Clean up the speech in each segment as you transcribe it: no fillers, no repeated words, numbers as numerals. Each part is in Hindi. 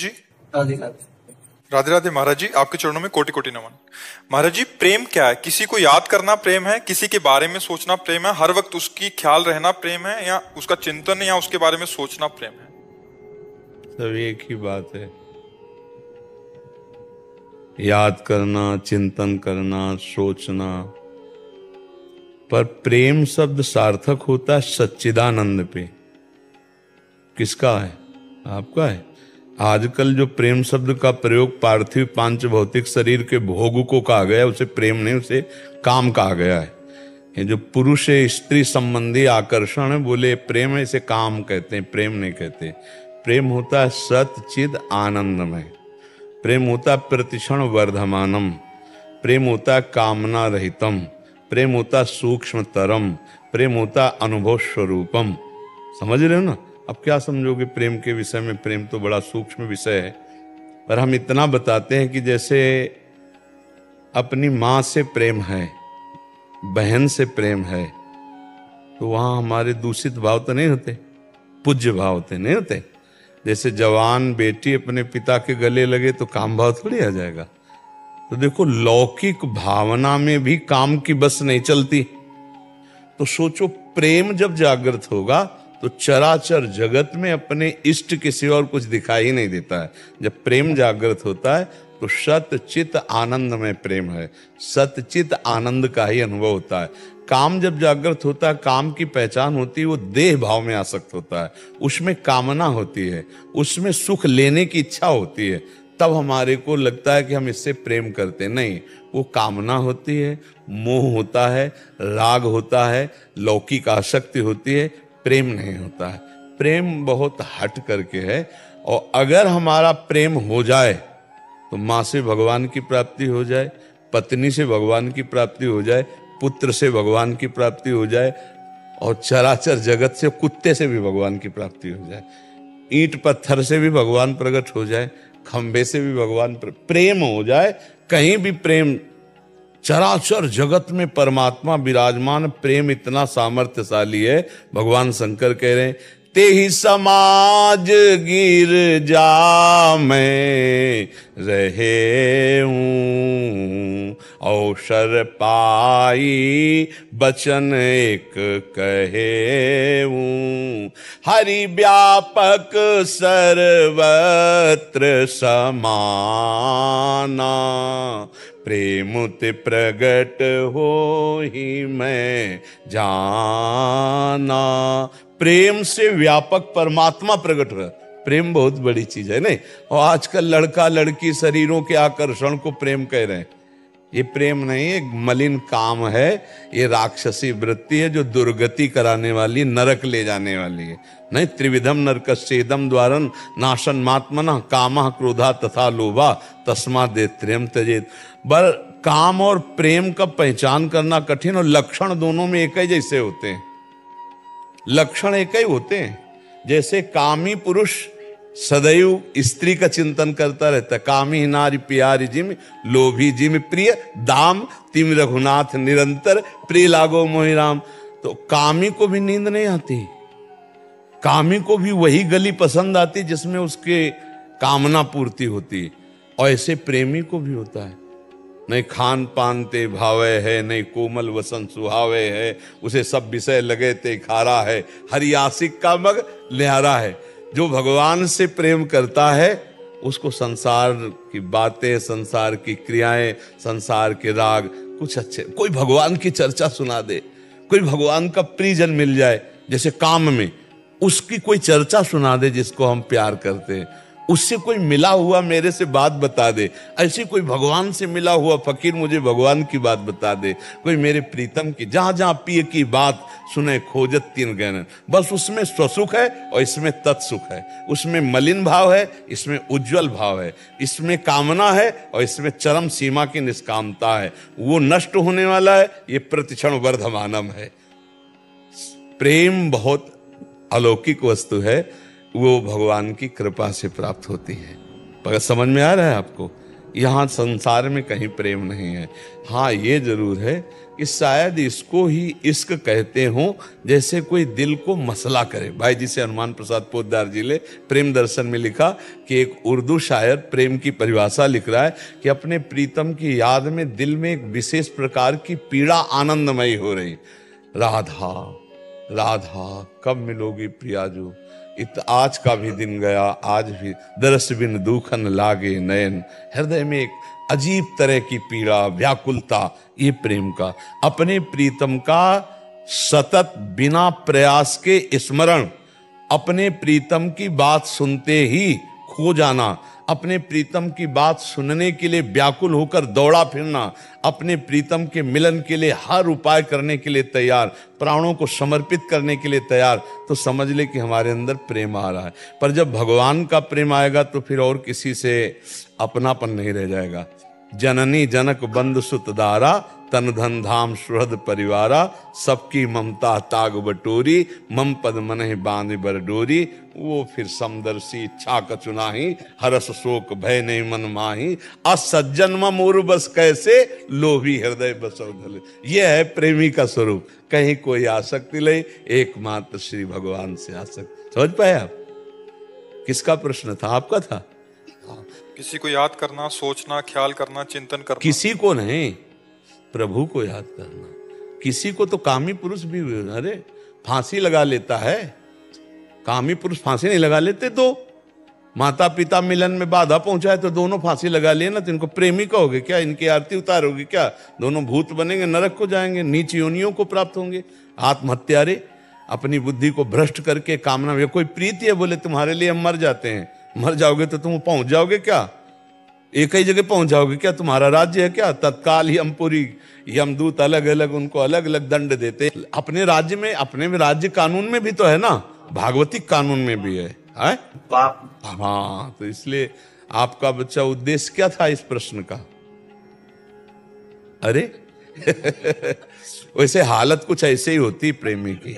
जी। राधे राधे। राधे राधे महाराज जी, आपके चरणों में कोटि कोटि नमन। महाराज जी, प्रेम क्या है? किसी को याद करना प्रेम है, किसी के बारे में सोचना प्रेम है, हर वक्त उसकी ख्याल रहना प्रेम है, या उसका चिंतन या उसके बारे में सोचना प्रेम है? सब एक ही बात है। याद करना, चिंतन करना, सोचना। पर प्रेम शब्द सार्थक होता है सच्चिदानंद पे। किसका है? आपका है। आजकल जो प्रेम शब्द का प्रयोग पार्थिव पांच भौतिक शरीर के भोग को कहा गया, उसे प्रेम नहीं, उसे काम कहा गया है। ये जो पुरुष स्त्री संबंधी आकर्षण है, बोले प्रेम है, इसे काम कहते हैं, प्रेम नहीं कहते। प्रेम होता है सत चिद आनंदमय। प्रेम होता है प्रतिक्षण वर्धमानम। प्रेम होता है कामना रहितम। प्रेम होता है सूक्ष्मतरम। प्रेम होता है अनुभव स्वरूपम। समझ रहे हो ना? अब क्या समझोगे प्रेम के विषय में? प्रेम तो बड़ा सूक्ष्म विषय है, पर हम इतना बताते हैं कि जैसे अपनी माँ से प्रेम है, बहन से प्रेम है, तो वहां हमारे दूषित भाव तो नहीं होते, पूज्य भाव होते नहीं होते। जैसे जवान बेटी अपने पिता के गले लगे तो काम भाव थोड़ी आ जाएगा। तो देखो, लौकिक भावना में भी काम की बस नहीं चलती। तो सोचो, प्रेम जब जागृत होगा तो चराचर जगत में अपने इष्ट के सिवा और कुछ दिखाई ही नहीं देता है। जब प्रेम जागृत होता है तो सतचित आनंद में प्रेम है, सतचित आनंद का ही अनुभव होता है। काम जब जागृत होता है, काम की पहचान होती है, वो देह भाव में आसक्त होता है, उसमें कामना होती है, उसमें सुख लेने की इच्छा होती है। तब हमारे को लगता है कि हम इससे प्रेम करते नहीं। वो कामना होती है, मोह होता है, राग होता है, लौकिक आसक्ति होती है, प्रेम नहीं होता है। प्रेम बहुत हट करके है। और अगर हमारा प्रेम हो जाए तो माँ से भगवान की प्राप्ति हो जाए, पत्नी से भगवान की प्राप्ति हो जाए, पुत्र से भगवान की प्राप्ति हो जाए, और चराचर जगत से, कुत्ते से भी भगवान की प्राप्ति हो जाए, ईंट पत्थर से भी भगवान प्रकट हो जाए, खंबे से भी भगवान प्रेम हो जाए, कहीं भी प्रेम। चराचर जगत में परमात्मा विराजमान। प्रेम इतना सामर्थ्यशाली है, भगवान शंकर कह रहे हैं, ते ही समाज गिरजा में रहे हूँ, अवसर पाई बचन एक कहे हूँ, हरि व्यापक सर्वत्र समाना, प्रेमुत प्रगट हो ही मैं जाना। प्रेम से व्यापक परमात्मा प्रकट हो। प्रेम बहुत बड़ी चीज है नहीं? और आजकल लड़का लड़की शरीरों के आकर्षण को प्रेम कह रहे हैं। ये प्रेम नहीं है, मलिन काम है। ये राक्षसी वृत्ति है जो दुर्गति कराने वाली, नरक ले जाने वाली है। नहीं, त्रिविधम नरकस्येदम द्वारन नाशन मात्मना कामः क्रोधा तथा लोभा तस्मा देत्रेम त्यजेत। पर काम और प्रेम का पहचान करना कठिन, और लक्षण दोनों में एक ही जैसे होते हैं। लक्षण एक ही होते हैं। जैसे कामी पुरुष सदैव स्त्री का चिंतन करता रहता है, कामी नारी प्यारी जिम, लोभी जिम प्रिय दाम, तिम रघुनाथ निरंतर, प्रिय लागो मोहि राम। तो कामी को भी नींद नहीं आती, कामी को भी वही गली पसंद आती जिसमें उसके कामना पूर्ति होती। और ऐसे प्रेमी को भी होता है, नहीं खान पान ते भावे है, नहीं कोमल वसन सुहावे है, उसे सब विषय लगे ते खारा है, हरि आशिक का मग न्यारा है। जो भगवान से प्रेम करता है उसको संसार की बातें, संसार की क्रियाएं, संसार के राग कुछ अच्छे, कोई भगवान की चर्चा सुना दे, कोई भगवान का प्रियजन मिल जाए, जैसे काम में उसकी कोई चर्चा सुना दे जिसको हम प्यार करते हैं, उससे कोई मिला हुआ मेरे से बात बता दे, ऐसी कोई भगवान से मिला हुआ फकीर मुझे भगवान की बात बता दे, कोई मेरे प्रीतम की, जहां जहां पिय की बात सुने खोजत तीन गहन। बस उसमें स्वसुख है और इसमें तत्सुख है, उसमें मलिन भाव है, इसमें उज्जवल भाव है, इसमें कामना है और इसमें चरम सीमा की निष्कामता है। वो नष्ट होने वाला है, ये प्रतिक्षण वर्धमानम है। प्रेम बहुत अलौकिक वस्तु है, वो भगवान की कृपा से प्राप्त होती है। पर समझ में आ रहा है आपको? यहाँ संसार में कहीं प्रेम नहीं है। हाँ, ये जरूर है कि शायद इसको ही इश्क कहते हो, जैसे कोई दिल को मसला करे। भाई जी से हनुमान प्रसाद पोद्दार जी ने प्रेम दर्शन में लिखा कि एक उर्दू शायर प्रेम की परिभाषा लिख रहा है कि अपने प्रीतम की याद में दिल में एक विशेष प्रकार की पीड़ा आनंदमयी हो रही। राधा राधा कब मिलोगी प्रियाजू, आज का भी दिन गया आज भी दरस बिन दुखन लागे नयन। हृदय में एक अजीब तरह की पीड़ा, व्याकुलता, ये प्रेम का। अपने प्रीतम का सतत बिना प्रयास के स्मरण, अपने प्रीतम की बात सुनते ही खो जाना, अपने प्रीतम की बात सुनने के लिए व्याकुल होकर दौड़ा फिरना, अपने प्रीतम के मिलन के लिए हर उपाय करने के लिए तैयार, प्राणों को समर्पित करने के लिए तैयार, तो समझ ले कि हमारे अंदर प्रेम आ रहा है। पर जब भगवान का प्रेम आएगा तो फिर और किसी से अपनापन नहीं रह जाएगा। जननी जनक बंधु सुत दारा, तन धन धाम सुहृद परिवारा, सबकी ममता ताग बटोरी, मम पद मनहि बांध बर डोरी। वो फिर समदर्शी इच्छा कचुनाही, हरस शोक भय नहीं मन माही, असज्जन मम उर बस कैसे, लोभी हृदय बसव धले। ये है प्रेमी का स्वरूप। कहीं कोई आसक्ति ले, एकमात्र श्री भगवान से आसक्ति। समझ पाए आप? किसका प्रश्न था? आपका था। किसी को याद करना, सोचना, ख्याल करना, चिंतन करना। किसी को नहीं, प्रभु को याद करना। किसी को तो कामी पुरुष भी, अरे फांसी लगा लेता है। कामी पुरुष फांसी नहीं लगा लेते तो माता पिता मिलन में बाधा पहुंचाए तो दोनों फांसी लगा लिए ना, तो इनको प्रेमी कहोगे क्या? इनकी आरती उतारोगे क्या? दोनों भूत बनेंगे, नरक को जाएंगे, नीच योनियों को प्राप्त होंगे। आत्महत्यारे अपनी बुद्धि को भ्रष्ट करके कामना में, कोई प्रीति है बोले तुम्हारे लिए हम मर जाते हैं, मर जाओगे तो तुम पहुंच जाओगे क्या? एक ही जगह पहुंच जाओगे क्या? तुम्हारा राज्य है क्या? तत्काल यमपुरी, यमदूत अलग अलग, उनको अलग अलग दंड देते। अपने राज्य में, अपने में राज्य कानून में भी तो है ना, भागवतिक कानून में भी है। हाँ, तो इसलिए आपका बच्चा उद्देश्य क्या था इस प्रश्न का? अरे वैसे हालत कुछ ऐसे ही होती प्रेमी की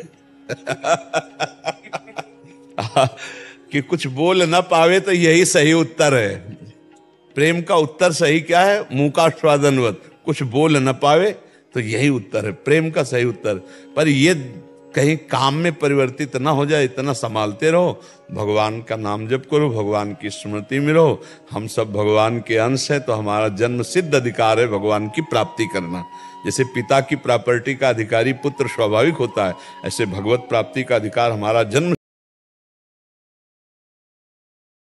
कि कुछ बोल ना पावे तो यही सही उत्तर है। प्रेम का उत्तर सही क्या है? मुंह का स्वादनवत, कुछ बोल न पावे तो यही उत्तर है प्रेम का सही उत्तर। पर ये कहीं काम में परिवर्तित ना हो जाए, इतना संभालते रहो। भगवान का नाम जप करो, भगवान की स्मृति में रहो। हम सब भगवान के अंश हैं, तो हमारा जन्म सिद्ध अधिकार है भगवान की प्राप्ति करना। जैसे पिता की प्रॉपर्टी का अधिकारी पुत्र स्वाभाविक होता है, ऐसे भगवत प्राप्ति का अधिकार हमारा जन्म